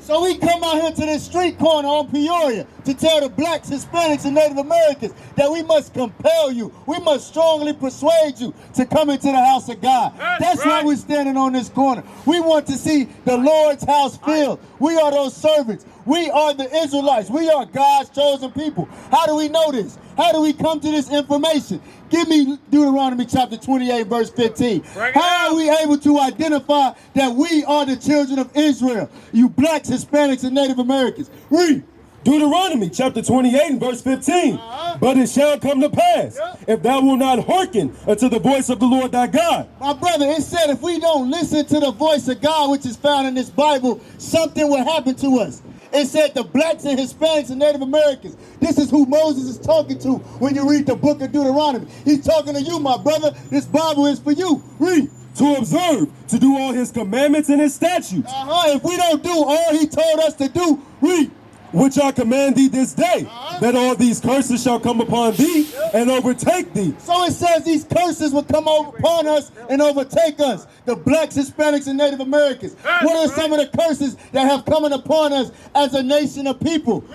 So we come out here to this street corner on Peoria to tell the blacks, Hispanics, and Native Americans that we must compel you. We must strongly persuade you to come into the house of God. That's right. Why we're standing on this corner. We want to see the Lord's house filled. We are those servants. We are the Israelites. We are God's chosen people. How do we know this? How do we come to this information? Give me Deuteronomy chapter 28, verse 15. How are we able to identify that we are the children of Israel? You blacks, Hispanics, and Native Americans. Read. Deuteronomy chapter 28 and verse 15. But it shall come to pass, if thou wilt not hearken unto the voice of the Lord thy God. My brother, it said if we don't listen to the voice of God, which is found in this Bible, something will happen to us. It said the blacks and Hispanics and Native Americans. This is who Moses is talking to when you read the book of Deuteronomy. He's talking to you, my brother. This Bible is for you. Read. To observe, to do all his commandments and his statutes. If we don't do all he told us to do, read. Which I command thee this day, that all these curses shall come upon thee and overtake thee. So it says these curses will come upon us and overtake us, the blacks, Hispanics, and Native Americans. What are some of the curses that have come upon us as a nation of people?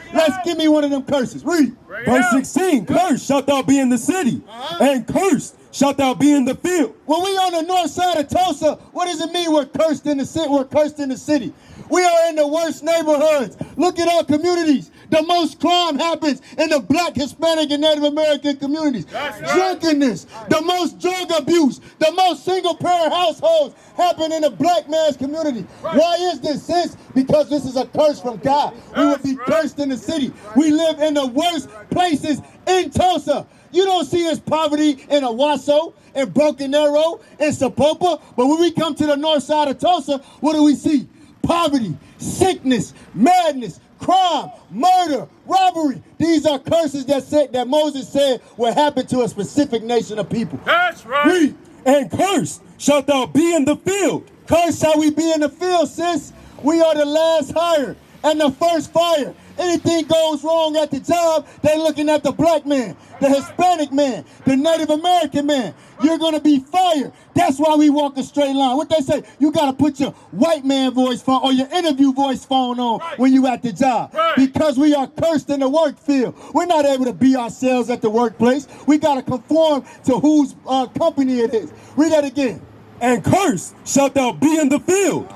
Give me one of them curses. Read. Verse 16, cursed shalt thou be in the city, and cursed shalt thou be in the field. When we on the north side of Tulsa, what does it mean we're cursed in the city? We're cursed in the city. We are in the worst neighborhoods. Look at our communities. The most crime happens in the black, Hispanic, and Native American communities. Drunkenness, the most drug abuse, the most single-parent households happen in the black man's community. Why is this, sis? Because this is a curse from God. We will be cursed in the city. We live in the worst places in Tulsa. You don't see this poverty in Owasso, in Broken Arrow, in Sapulpa. But when we come to the north side of Tulsa, what do we see? Poverty, sickness, madness, crime, murder, robbery. These are curses that Moses said will happen to a specific nation of people. That's right. Read. And cursed shalt thou be in the field. Cursed shall we be in the field, sis. We are the last hire and the first fire. Anything goes wrong at the job, they're looking at the black man, the Hispanic man, the Native American man. You're going to be fired. That's why we walk a straight line. What they say, you got to put your white man voice phone or your interview voice phone on when you at the job. Because we are cursed in the work field. We're not able to be ourselves at the workplace. We got to conform to whose company it is. Read that again. And cursed shalt thou be in the field.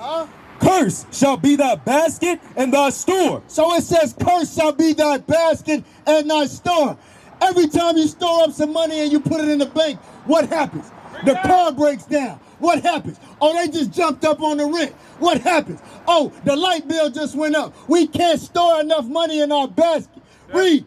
Cursed shall be thy basket and thy store. So it says, cursed shall be thy basket and thy store. Every time you store up some money and you put it in the bank, what happens? The car breaks down. What happens? Oh, they just jumped up on the rent. What happens? Oh, the light bill just went up. We can't store enough money in our basket. Read.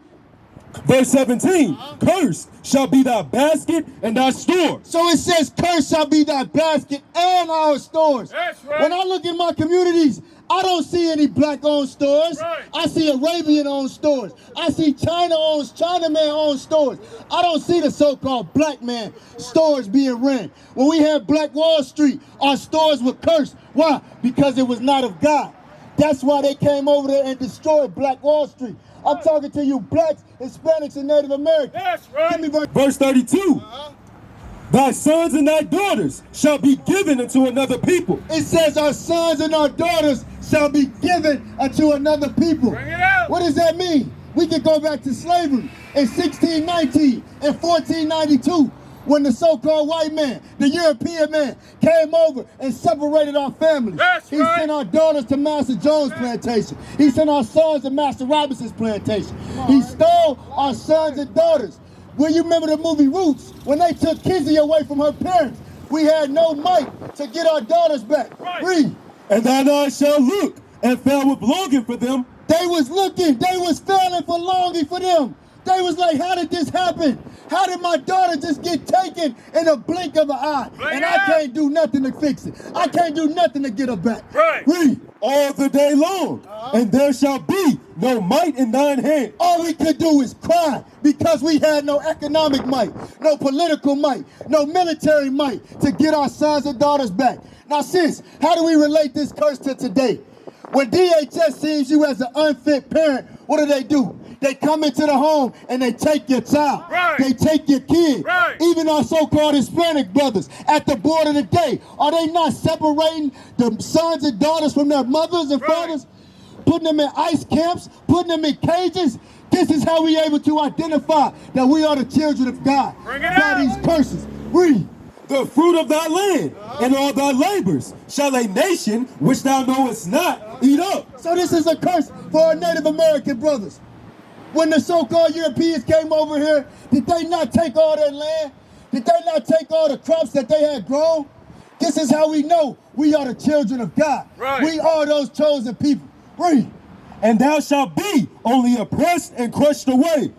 Verse 17, cursed shall be thy basket and thy store. So it says, cursed shall be thy basket and our stores. That's right. When I look in my communities, I don't see any black-owned stores. I see Arabian-owned stores. I see Chinaman-owned stores. I don't see the so-called black man stores being ran. When we had Black Wall Street, our stores were cursed. Why? Because it was not of God. That's why they came over there and destroyed Black Wall Street. I'm talking to you blacks, Hispanics, and Native Americans. That's right. Give me verse 32. Thy sons and thy daughters shall be given unto another people. It says our sons and our daughters shall be given unto another people. Bring it out. What does that mean? We can go back to slavery in 1619 and 1492 when the so-called white man, the European man, came over and separated our families. He sent our daughters to Master Jones' plantation. He sent our sons to Master Robinson's plantation. He stole our sons and daughters. Well, you remember the movie Roots, when they took Kizzy away from her parents? We had no might to get our daughters back. Read. And thine eyes shall look and fail with longing for them. They was looking, they was failing for longing for them. They was like, how did this happen? How did my daughter just get taken in a blink of an eye? And I can't do nothing to fix it. I can't do nothing to get her back. Read. All the day long, and there shall be no might in thine hand. All we could do is cry because we had no economic might, no political might, no military might to get our sons and daughters back. Now, sis, how do we relate this curse to today? When DHS sees you as an unfit parent, what do? They come into the home and they take your child. They take your kid. Even our so-called Hispanic brothers at the border today, are they not separating the sons and daughters from their mothers and fathers? putting them in ice camps, putting them in cages. This is how we able to identify that we are the children of God. By these curses. Read. The fruit of thy land and all thy labors shall a nation which thou knowest not eat up. So this is a curse for our Native American brothers. When the so-called Europeans came over here, did they not take all their land? Did they not take all the crops that they had grown? This is how we know we are the children of God. Right. We are those chosen people. Read. And thou shalt be only oppressed and crushed away.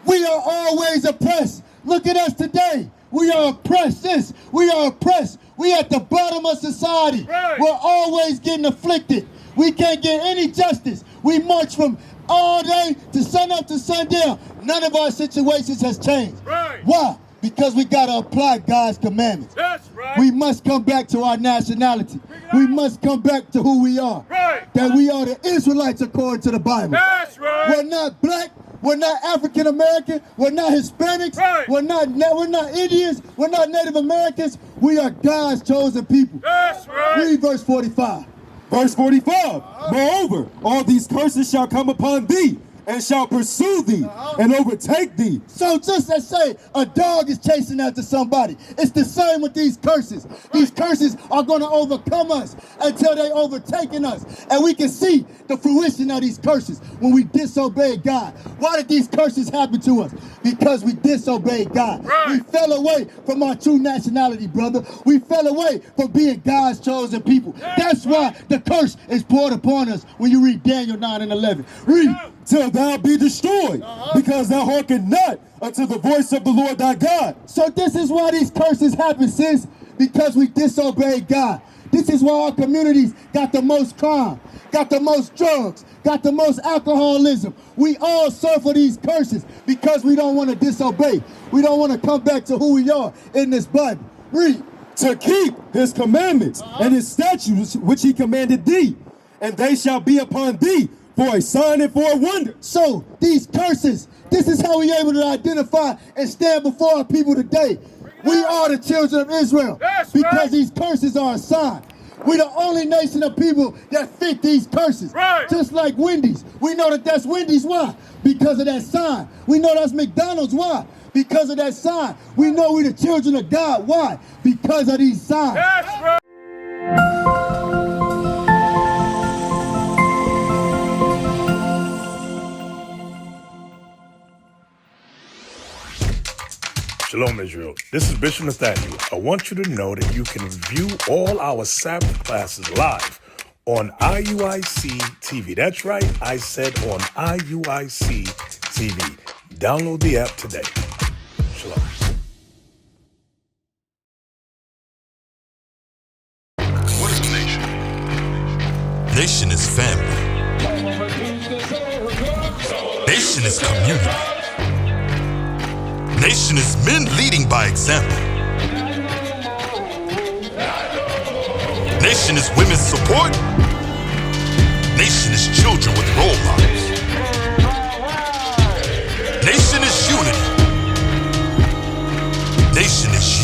We are always oppressed. Look at us today. We are oppressed. Yes, we are oppressed. We at the bottom of society. Right. We're always getting afflicted. We can't get any justice. We march from all day to sun up to sundown. None of our situations has changed. Right. Why? Because we got to apply God's commandments. That's right. We must come back to our nationality. We must come back to who we are. Right. That we are the Israelites according to the Bible. That's right. We're not black. We're not African American. We're not Hispanics. Right. We're not Indians. We're not Native Americans. We are God's chosen people. That's right. Read verse 45. Verse 45. Moreover, all these curses shall come upon thee, and shall pursue thee, and overtake thee. So just as say a dog is chasing after somebody, it's the same with these curses. These curses are going to overcome us until they overtaken us. And we can see the fruition of these curses when we disobey God. Why did these curses happen to us? Because we disobeyed God. Right. We fell away from our true nationality, brother. We fell away from being God's chosen people. That's why the curse is poured upon us when you read Daniel 9 and 11. Read. Till thou be destroyed, because thou hearken not unto the voice of the Lord thy God. So this is why these curses happen, sis, because we disobeyed God. This is why our communities got the most crime, got the most drugs, got the most alcoholism. We all suffer these curses because we don't want to disobey. We don't want to come back to who we are in this Bible. Read. To keep his commandments and his statutes which he commanded thee, and they shall be upon thee for a sign and for a wonder. So these curses, this is how we're able to identify and stand before our people today. We are the children of Israel. That's because right. these curses are a sign. We're the only nation of people that fit these curses. Right. Just like Wendy's. We know that that's Wendy's. Why? Because of that sign. We know that's McDonald's. Why? Because of that sign. We know we're the children of God. Why? Because of these signs. That's right. Shalom, Israel. This is Bishop Nathaniel. I want you to know that you can view all our Sabbath classes live on IUIC TV. That's right, I said on IUIC TV. Download the app today. Shalom. What is a nation? Nation is family. Nation is community. Nation is men leading by example. Nation is women's support. Nation is children with role models. Nation is unity. Nation is